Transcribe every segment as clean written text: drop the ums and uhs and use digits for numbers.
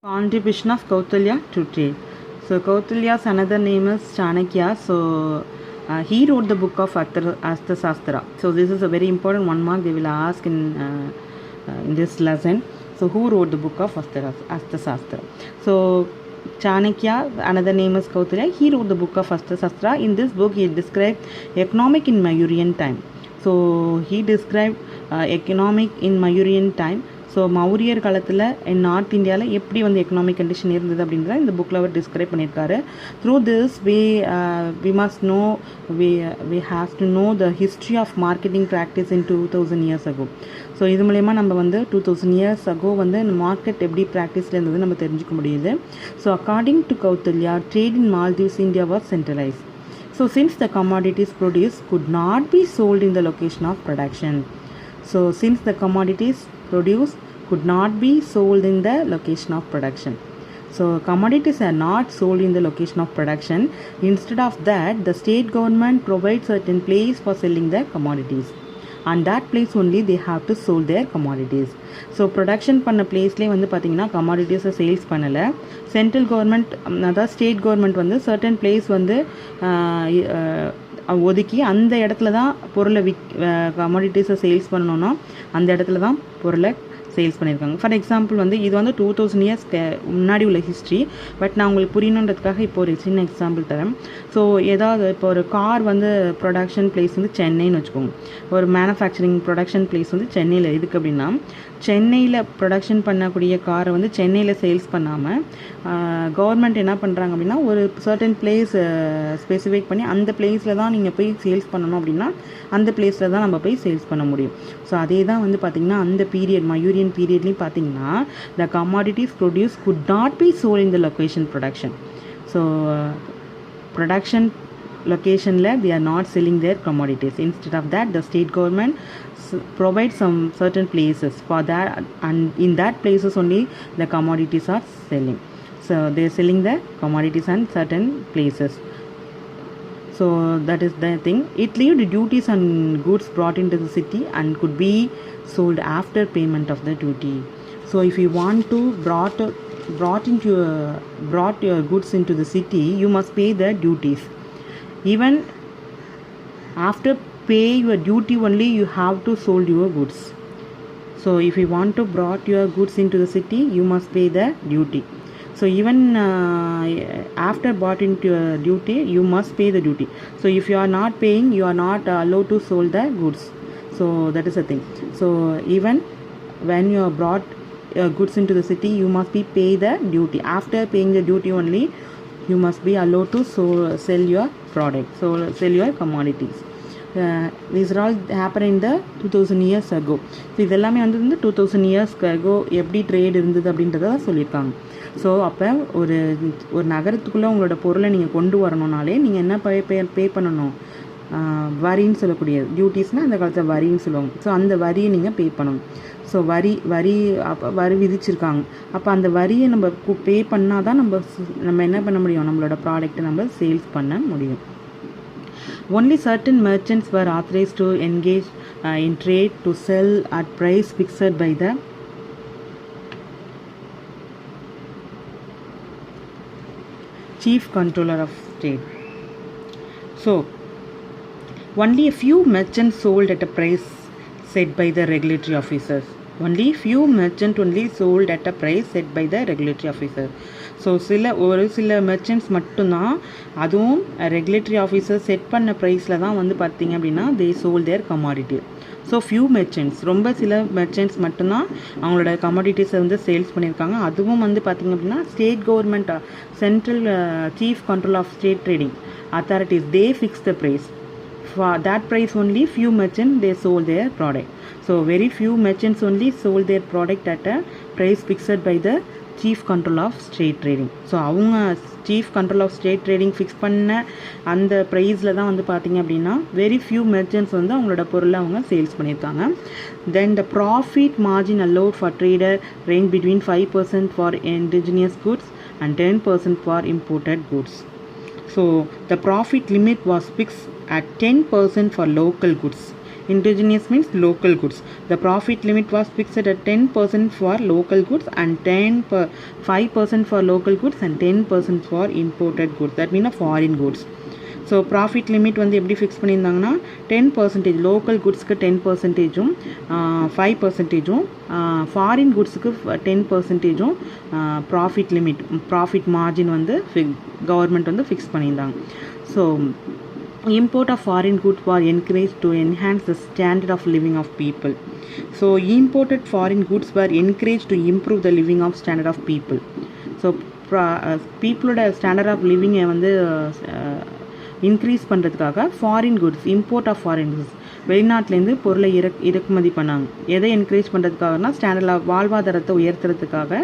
Contribution of Kautilya to trade. So Kautilya's another name is Chanakya. So he wrote the book of Arthashastra. So this is a very important 1 mark they will ask in this lesson. So who wrote the book of Arthashastra? So Chanakya, another name is Kautilya. He wrote the book of Arthashastra. In this book he described economic in Mauryan time. So he described economic in Mauryan time. So மௌரியர் காலத்தில் north இந்தியாவில் எப்படி வந்து economic condition இருந்தது அப்படின்றத இந்த புக்கில் அவர் டிஸ்கிரைப் பண்ணியிருக்காரு. Through this we must know we have to know the history of marketing practice in 2000 years ago. So இது மூலயமா நம்ம வந்து 2000 years ago வந்து மார்க்கெட் எப்படி ப்ராக்டிஸில் இருந்தது நம்ம தெரிஞ்சுக்க முடியுது. So according to Kautilya, trade in Maldives India was centralised. So since the commodities produced could not be sold in the location of production. So since the commodities produced could not be sold in the location of production. So commodities are not sold in the location of production. Instead of that, the state government provides certain place for selling the commodities. And that place only they have to sell their commodities. So production பண்ண பிளேஸ்லேயே வந்து பார்த்திங்கன்னா கமாடிட்டிஸை sales பண்ணலை. Central government அதாவது state government வந்து certain place வந்து ஒதுக்கி அந்த இடத்துல தான் பொருளை கமாடிட்டிஸை சேல்ஸ் பண்ணணுன்னா அந்த இடத்துல தான் பொருளை சேல்ஸ் பண்ணியிருக்காங்க. ஃபார் எக்ஸாம்பிள் வந்து இது வந்து 2000 years முன்னாடி உள்ள ஹிஸ்ட்ரி. பட் நான் உங்களுக்கு புரியணுன்றதுக்காக இப்போ ஒரு சின்ன எக்ஸாம்பிள் தரேன். ஸோ ஏதாவது இப்போ ஒரு கார் வந்து ப்ரொடக்ஷன் பிளேஸ் வந்து சென்னைன்னு வச்சுக்கோங்க. ஒரு மேனுஃபேக்சரிங் ப்ரொடக்ஷன் பிளேஸ் வந்து சென்னையில் இருக்குது அப்படின்னா சென்னையில் ப்ரொடக்ஷன் பண்ணக்கூடிய காரை வந்து சென்னையில் சேல்ஸ் பண்ணாமல் கவர்மெண்ட் என்ன பண்ணுறாங்க அப்படின்னா ஒரு சர்டன் பிளேஸ் ஸ்பெசிஃபைக் பண்ணி அந்த பிளேஸில் தான் நீங்கள் போய் சேல்ஸ் பண்ணணும் அப்படின்னா அந்த பிளேஸில் தான் நம்ம போய் சேல்ஸ் பண்ண முடியும். ஸோ அதே தான் வந்து பார்த்திங்கன்னா அந்த பீரியட் மயூரியன் பீரியட்லேயும் பார்த்திங்கன்னா the commodities produce could not be sold in the location production. So production locationல they are not selling their commodities. Instead of that, the state government provides some certain places for that, and in that places only the commodities are selling. So they are selling the commodities in certain places. So that is the thing. It levied duties on goods brought into the city and could be sold after payment of the duty. So if you want to brought your goods into the city, you must pay the duties. Even after pay your duty only you have to sold your goods. So if you want to brought your goods into the city, you must pay the duty. So even after bought into your duty, you must pay the duty. So if you are not paying, you are not allowed to sold the goods. So that is the thing. So even when you are brought goods into the city, you must be pay the duty. After paying the duty only, you must be allowed to sell your product, so sell your commodities. These are all happened in the 2000 years ago. So இதெல்லாமே வந்து 2000 years ago எப்படி trade இருந்தது அப்படின்றத சொல்லியிருக்காங்க. So அப்போ ஒரு நகரத்துக்குள்ளே உங்களோட பொருளை நீங்கள் கொண்டு வரணுன்னாலே நீங்கள் என்ன பே பண்ணணும், வரின்னு சொல்லக்கூடியது. டியூட்டிஸ்னால் அந்த காலத்தில் வரின்னு சொல்லுவாங்க. ஸோ அந்த வரியை நீங்கள் பே பண்ணணும். ஸோ வரி விதிச்சிருக்காங்க. அப்போ அந்த வரியை நம்ம பே பண்ணால் தான் நம்ம என்ன பண்ண முடியும், நம்மளோட ப்ராடக்ட்டை நம்ம சேல்ஸ் பண்ண முடியும். Only certain merchants were authorized to engage in trade to sell at price fixed by the chief controller of trade. So only a few merchants sold at a price set by the regulatory officers. Only few merchants only sold at a price set by the regulatory officer. So ஒரு சில merchants மட்டும்தான், அதுவும் regulatory officer set பண்ண ப்ரைஸில் தான் வந்து பார்த்திங்க அப்படின்னா they sold their commodity. So few merchants, ரொம்ப சில மெர்ச்சன்ட்ஸ் மட்டும்தான் அவங்களோட கமாடிட்டிஸை வந்து சேல்ஸ் பண்ணியிருக்காங்க. அதுவும் வந்து பார்த்திங்க அப்படின்னா state government central chief control of state trading authorities they fix the price. For that price only few merchants they sold their product. So very few merchants only sold their product at a price fixed by the chief control of state trading. So அவங்க chief control of state trading fix பண்ண அந்த ப்ரைஸில் தான் வந்து பார்த்திங்க அப்படின்னா very few merchants வந்து அவங்களோட பொருளை அவங்க சேல்ஸ் பண்ணியிருக்காங்க. Then the profit margin allowed for trader range between 5% for indigenous goods and 10% for imported goods. So the profit limit was fixed at 10% for local goods Indigenous means local goods. The profit limit was fixed at 10% for local goods and 5% for local goods and 10% for imported goods. That means foreign goods. So profit limit வந்து எப்படி fix பண்ணியிருந்தாங்கன்னா 10% local குட்ஸ்க்கு 10%, 5%, foreign குட்ஸுக்கு 10% profit limit, profit margin வந்து government வந்து fix பண்ணியிருந்தாங்க. So import of foreign goods were encouraged to enhance the standard of living of people. So imported foreign goods were encouraged to improve the living of standard of people. So peopleோட standard of லிவிங்கை வந்து increase பண்ணுறதுக்காக foreign goods, import of foreign goods, வெளிநாட்டிலேருந்து பொருளை இறக்குமதி பண்ணாங்க. எதை encourage பண்ணுறதுக்காகனா standard of வாழ்வாதாரத்தை உயர்த்துறதுக்காக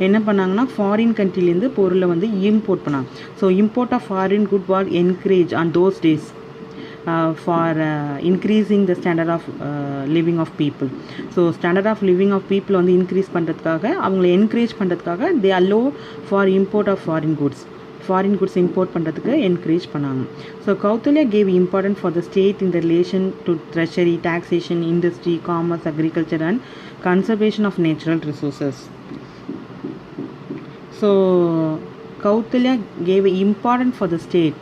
என்ன பண்ணாங்கன்னா ஃபாரின் கண்ட்ரிலேருந்து பொருளை வந்து இம்போர்ட் பண்ணாங்க. So import of foreign good were encourage on those days for increasing the standard of living of people. So standard of living of people வந்து இன்க்ரீஸ் பண்ணுறதுக்காக, அவங்களை என்கரேஜ் பண்ணுறதுக்காக they allow for import of foreign goods, foreign goods import பண்ணுறதுக்கு encourage பண்ணாங்க. So Kautilya gave important for the state in the relation to treasury, taxation, industry, commerce, agriculture and conservation of natural resources. So Kautilya gave important for the state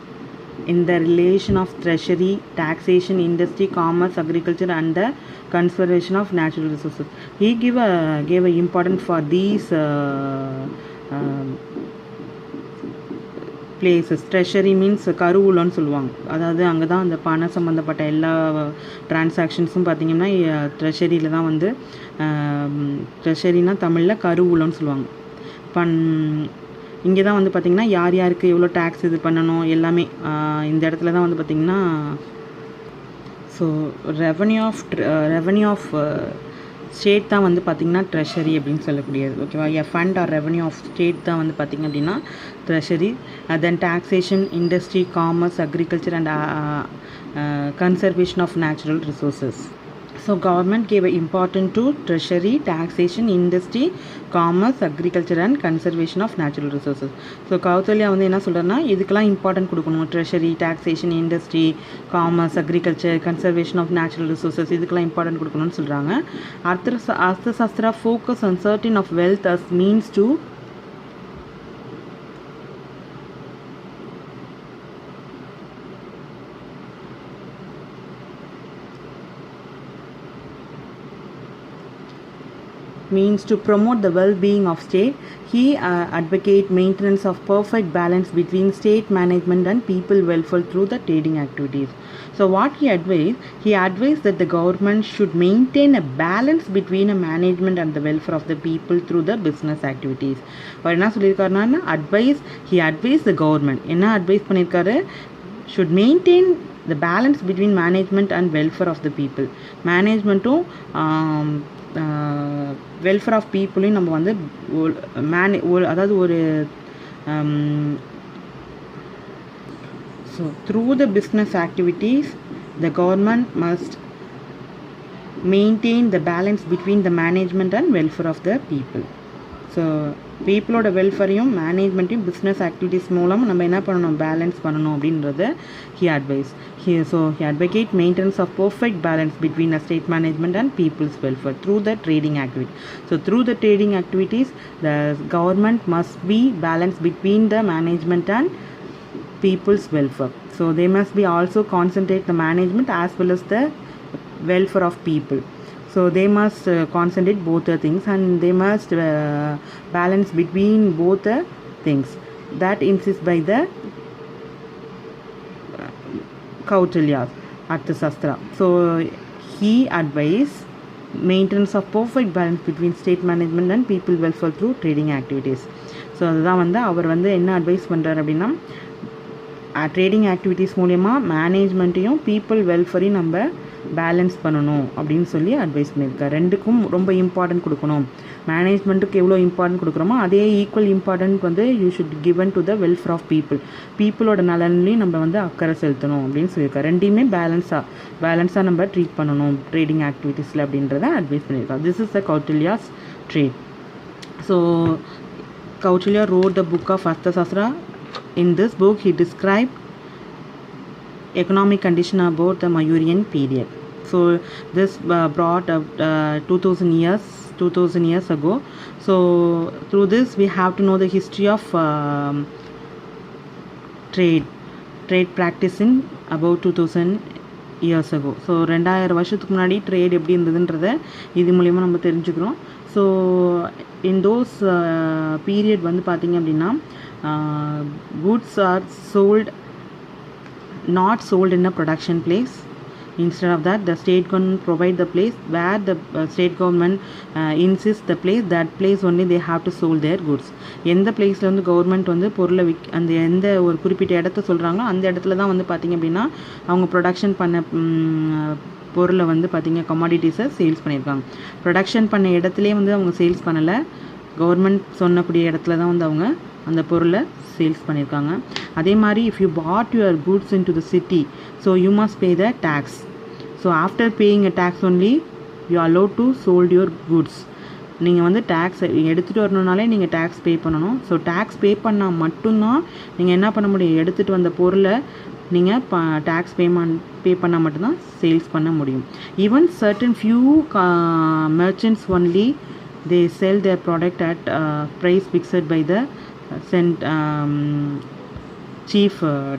in the relation of treasury, taxation, industry, commerce, agriculture and the conservation of natural resources. He gave a importance for these places. Treasury means கருவூலம்னு சொல்லுவாங்க. அதாவது அங்கே தான் அந்த பணம் சம்மந்தப்பட்ட எல்லா டிரான்சாக்ஷன்ஸும் பார்த்திங்கன்னா ட்ரெஷரியில் தான் வந்து, ட்ரெஷரினா தமிழில் கருவூலம்னு சொல்லுவாங்க. இங்கே தான் வந்து பார்த்திங்கன்னா யார் யாருக்கு எவ்வளோ டேக்ஸ் இது பண்ணணும் எல்லாமே இந்த இடத்துல தான் வந்து பார்த்திங்கன்னா. ஸோ ரெவன்யூ ஆஃப் ஸ்டேட் தான் வந்து பார்த்திங்கன்னா ட்ரெஷரி அப்படின்னு சொல்லக்கூடியது. ஓகேவா? A fund or revenue of state தான் வந்து பார்த்திங்க அப்படின்னா treasury. Then taxation, industry, commerce, agriculture and conservation of natural resources. So government gave importance to treasury, taxation, industry, commerce, agriculture and conservation of natural resources. So Kautilya வந்து என்ன சொல்கிறேன்னா இதுக்கெல்லாம் important கொடுக்கணும். Treasury, taxation, industry, commerce, agriculture, conservation of natural resources இதுக்கெல்லாம் important கொடுக்கணும்னு சொல்கிறாங்க. Arthashastra focus on certain of wealth as means to promote the well-being of state. He advocate maintenance of perfect balance between state management and people welfare through the trading activities. So what he advised that the government should maintain a balance between a management and the welfare of the people through the business activities. அவர் என்ன சொல்லியிருக்காருன்னா he advised the government என்ன advice பண்ணியிருக்காரு, should maintain the balance between management and welfare of the people. மேனேஜ்மெண்ட்டும் welfare of பீப்புளையும் நம்ம வந்து அதாவது ஒரு so through the business activities the government must maintain the balance between the management and welfare of the people. So பீப்புளோட வெல்ஃபேரையும் மேனேஜ்மெண்ட்டையும் business activities மூலம் நம்ம என்ன பண்ணணும், பேலன்ஸ் பண்ணணும் அப்படின்றத he advocate maintenance of perfect balance between the state management and people's welfare through the trading activity. So through the trading activities the government must be balanced between the management and people's welfare. So they must be also concentrate the management as well as the welfare of people. So they must concentrate both the things and they must balance between both the things. That insists by the Kautilya Arthashastra. So he advised maintenance of perfect balance between state management and people welfare through trading activities. So அதுதான் வந்து அவர் வந்து என்ன advice பண்ணுறாரு அப்படின்னா trading activities மூலயமா மேனேஜ்மெண்ட்டையும் people வெல்ஃபேரையும் நம்ம balance பண்ணணும் அப்படின்னு சொல்லி அட்வைஸ் பண்ணியிருக்காரு. ரெண்டுக்கும் ரொம்ப இம்பார்ட்டன்ட் கொடுக்கணும். மேனேஜ்மெண்ட்டுக்கு எவ்வளோ இம்பார்ட்டன்ட் கொடுக்குறோமோ அதே ஈக்குவல் இம்பார்ட்டன்ட் வந்து you should given to the welfare of பீப்புளோட நலன்லையும் நம்ம வந்து அக்கறை செலுத்தணும் அப்படின்னு சொல்லியிருக்காரு. ரெண்டையுமே பேலன்ஸாக நம்ம ட்ரீட் பண்ணணும் ட்ரேடிங் ஆக்டிவிட்டீஸில் அப்படின்றத அட்வைஸ் பண்ணியிருக்காரு. This is the Kautilya's trade. So Kautilya wrote the book of Arthashastra. In this book he described economic condition about the Mauryan period. So this brought up 2000 years ago. So through this we have to know the history of trade practice in about 2000 years ago. So 2000 வருஷத்துக்கு முன்னாடி trade எப்படி இருந்ததுன்றதை இது மூலிமா நம்ம தெரிஞ்சுக்கிறோம். So in those period வந்து பார்த்திங்க அப்படின்னா goods are not sold in a production place. Instead of that, the state government provide the place where the state government insists the place, that place only they have to sold their goods. எந்த பிளேஸில் வந்து government வந்து பொருளை அந்த எந்த ஒரு குறிப்பிட்ட இடத்த சொல்கிறாங்களோ அந்த இடத்துல தான் வந்து பார்த்திங்க அப்படின்னா அவங்க ப்ரொடக்ஷன் பண்ண பொருளை வந்து பார்த்திங்க கமாடிட்டிஸை சேல்ஸ் பண்ணியிருக்காங்க. ப்ரொடக்ஷன் பண்ண இடத்துலேயே வந்து அவங்க சேல்ஸ் பண்ணலை, கவர்மெண்ட் சொன்னக்கூடிய இடத்துல தான் வந்து அவங்க அந்த பொருளை சேல்ஸ் பண்ணியிருக்காங்க. அதே மாதிரி if you put your goods in to the city, so you must pay the tax. So after paying a tax only you allowed to sold your goods. நீங்கள் வந்து டேக்ஸ் எடுத்துகிட்டு வரணுனாலே நீங்கள் டேக்ஸ் பே பண்ணணும். ஸோ டேக்ஸ் பே பண்ணால் மட்டும்தான் நீங்கள் என்ன பண்ண முடியும், எடுத்துகிட்டு வந்த பொருளை நீங்கள் டேக்ஸ் பே பண்ணால் மட்டும்தான் சேல்ஸ் பண்ண முடியும். Even certain few merchants only they sell their product at price fixed by the chief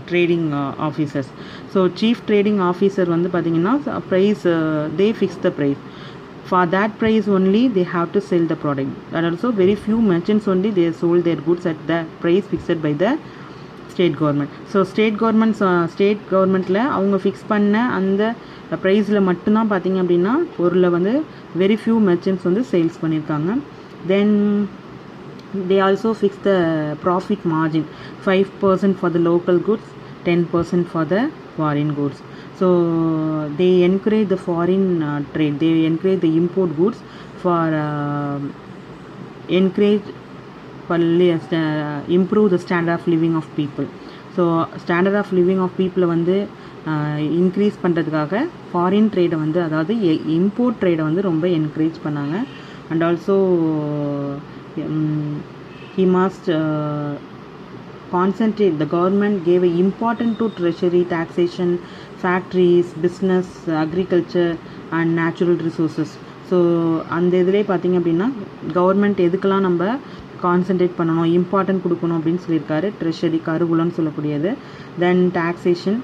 trading officers. So chief trading officer வந்து பார்த்தீங்கன்னா price they fix the price. For that price only they have to sell the product. And also very few merchants only they sold their goods at the price fixed by the state government. So state governmentல அவங்க fix பண்ண அந்த ப்ரைஸில் மட்டும்தான் பார்த்திங்க அப்படின்னா பொருளை வந்து very few merchants வந்து சேல்ஸ் பண்ணியிருக்காங்க. தென் they also fix the profit margin 5% for the local goods, 10% for the foreign goods. So they encourage the foreign trade, they encourage the import goods for improve the standard of living of people. So standard of living ஆஃப் பீப்புளை வந்து increase பண்ணுறதுக்காக foreign ட்ரேடை வந்து அதாவது import ட்ரேடை வந்து ரொம்ப encourage பண்ணாங்க. And also he must concentrate, the government gave a important to treasury, taxation, factories, business, agriculture and natural resources. So அந்த இதிலே பார்த்திங்க அப்படின்னா கவர்மெண்ட் எதுக்கெல்லாம் நம்ம கான்சன்ட்ரேட் பண்ணணும், இம்பார்ட்டன்ட் கொடுக்கணும் அப்படின்னு சொல்லியிருக்காரு. ட்ரெஷரி கருவூலம்னு சொல்லக்கூடியது, then taxation,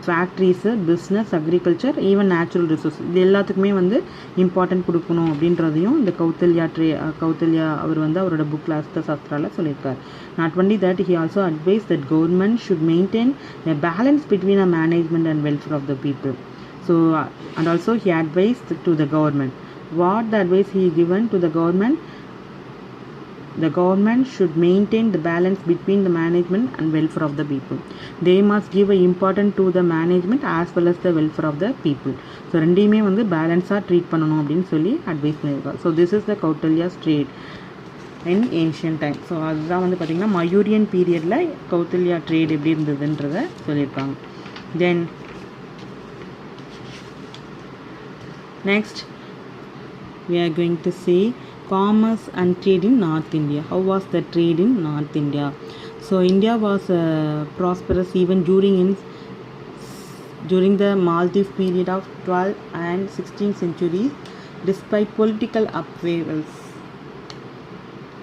factories, business, agriculture, even natural resource, இது எல்லாத்துக்குமே வந்து இம்பார்ட்டன்ட் கொடுக்கணும் அப்படின்றதையும் இந்த கௌதல்யா அவர் வந்து அவரோட புக்கில் அர்த்தசாஸ்திராவில் சொல்லியிருக்கார். Not only that, he also advice that government should maintain a balance between a management and welfare of the people. So and also he advised to the government, what the advice he given to the government should maintain the balance between the management and welfare of the people. They must give a important to the management as well as the welfare of the people. So ரெண்டையுமே வந்து பேலன்ஸாக treat பண்ணணும் அப்படின்னு சொல்லி advise பண்ணியிருக்காங்க. So this is the Kautilya's trade in ancient time. So அதுதான் வந்து பார்த்திங்கன்னா மயூரியன் பீரியடில் கௌதல்யா ட்ரேட் எப்படி இருந்ததுன்றதை சொல்லியிருக்காங்க. தென் next we are going to see commerce and trade in North India. How was the trade in North India? So India was prosperous even during the Maldives period of 12th and 16th centuries despite political upheavals.